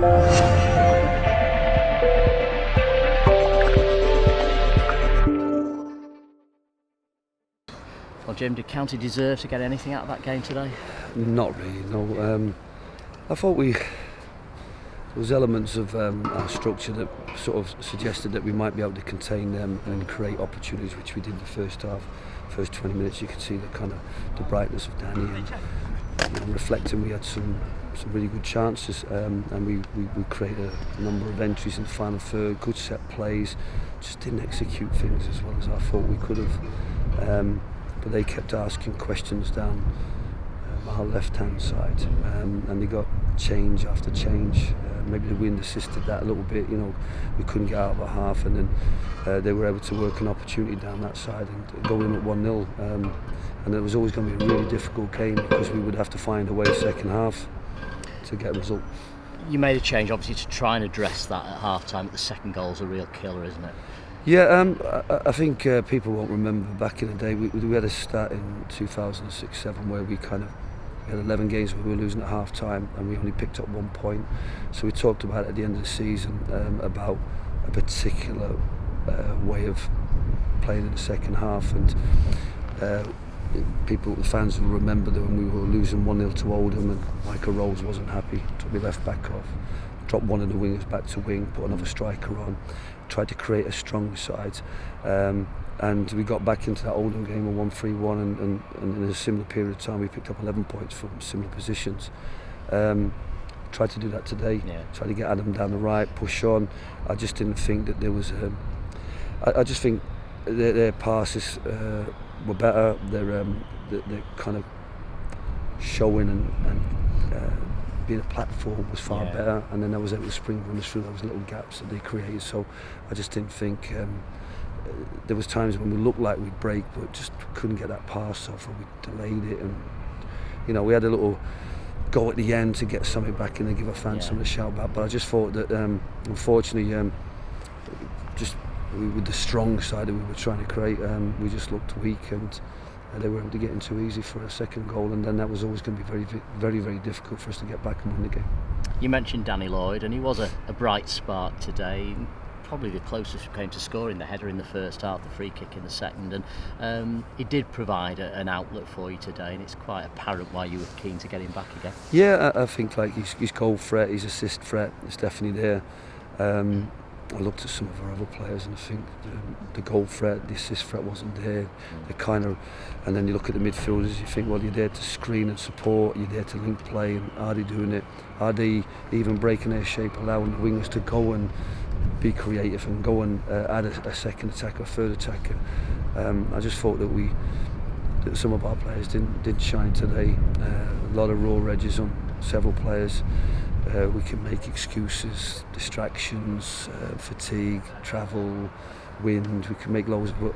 Well, Jim, did County deserve to get anything out of that game today? Not really, no. I thought there was elements of our structure that sort of suggested that we might be able to contain them and create opportunities, which we did in the first half. First 20 minutes, you could see the brightness of Danny, and reflecting, we had some really good chances, and we created a number of entries in the final third, good set plays, just didn't execute things as well as I thought we could have. But they kept asking questions down our left-hand side, and they got change after change. Maybe the wind assisted that a little bit. We couldn't get out of a half, and then they were able to work an opportunity down that side and go in at 1-0. And it was always going to be a really difficult game because we would have to find a way second half to get a result. You made a change, obviously, to try and address that at half-time. But the second goal's a real killer, isn't it? Yeah, I think people won't remember back in the day. We had a start in 2006-07 where we had 11 games where we were losing at half time and we only picked up 1 point. So we talked about at the end of the season about a particular way of playing in the second half, and the fans will remember that when we were losing 1-0 to Oldham and Michael Rose wasn't happy, took me left back off, dropped one of the wingers back to wing, put another striker on, tried to create a strong side, and we got back into that Oldham game and won 3-1, and in a similar period of time we picked up 11 points from similar positions. Tried to do that today, tried to get Adam down the right, push on. I just didn't think that there was I just think their passes were better, they're kind of showing and being a platform was far better, and then I was able to spring runners through those little gaps that they created. So I just didn't think there was times when we looked like we'd break but just couldn't get that pass off, or we delayed it, and we had a little go at the end to get something back in and give our fans something to shout about. But I just thought that unfortunately just with the strong side that we were trying to create, we just looked weak, and they were able to get in too easy for a second goal, and then that was always going to be very, very, very difficult for us to get back and win the game. You mentioned Danny Lloyd, and he was a bright spark today, probably the closest we came to scoring the header in the first half, the free kick in the second, and he did provide an outlet for you today, and it's quite apparent why you were keen to get him back again. Yeah, I think his goal threat, his assist threat is definitely there. I looked at some of our other players and I think the goal threat, the assist threat wasn't there. And then you look at the midfielders, you think, well, you're there to screen and support, you're there to link play, and are they doing it? Are they even breaking their shape, allowing the wingers to go and be creative and go and add a second attacker, a third attacker? I just thought that some of our players didn't shine today. A lot of raw edges on several players. We can make excuses, distractions, fatigue, travel, wind. We can make loads, but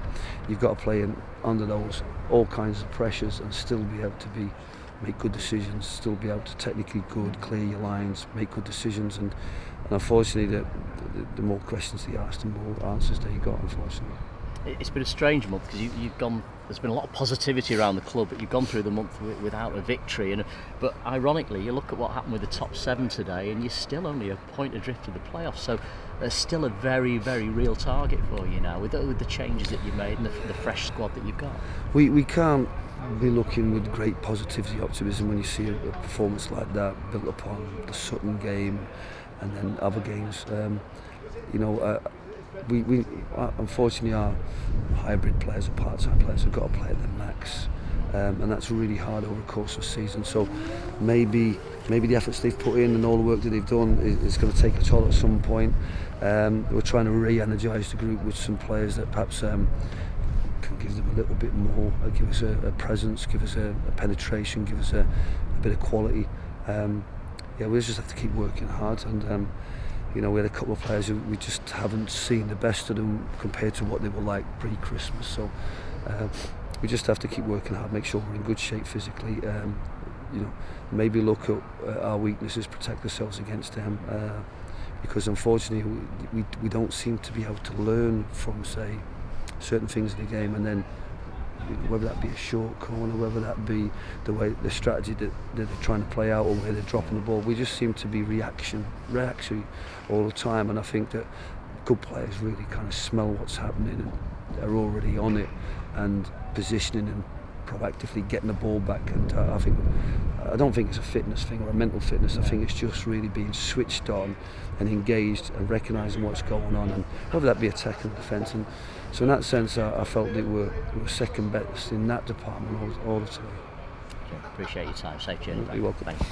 you've got to play under those all kinds of pressures and still be able to make good decisions, still be able to technically clear your lines, make good decisions. And unfortunately, the more questions they asked, the more answers they got, unfortunately. It's been a strange month because you've gone. There's been a lot of positivity around the club, but you've gone through the month without a victory. But ironically, you look at what happened with the top 7 today, and you're still only a point adrift of the playoffs. So there's still a very, very real target for you now with the changes that you've made and the fresh squad that you've got. We can't be looking with great positivity, optimism when you see a performance like that built upon the Sutton game and then other games. We unfortunately, our hybrid players or part-time players have got to play at their max, and that's really hard over the course of the season. So maybe the efforts they've put in and all the work that they've done is going to take a toll at some point. We're trying to re-energise the group with some players that perhaps can give them a little bit more, give us a presence, give us a penetration, give us a bit of quality. We just have to keep working hard, and we had a couple of players who we just haven't seen the best of them compared to what they were like pre-Christmas. So we just have to keep working hard, make sure we're in good shape physically. Maybe look at our weaknesses, protect ourselves against them. Because unfortunately, we don't seem to be able to learn from, say, certain things in the game and then whether that be a short corner, whether that be the strategy that they're trying to play out, or where they're dropping the ball. We just seem to be reactionary all the time, and I think that good players really kind of smell what's happening and they're already on it and positioning and proactively getting the ball back. And I don't think it's a fitness thing or a mental fitness. I think it's just really being switched on and engaged and recognising what's going on, and whether that be attack and defence. And so in that sense, I felt that we were second best in that department all the time. Appreciate your time. Safe journey. You're welcome. Thanks.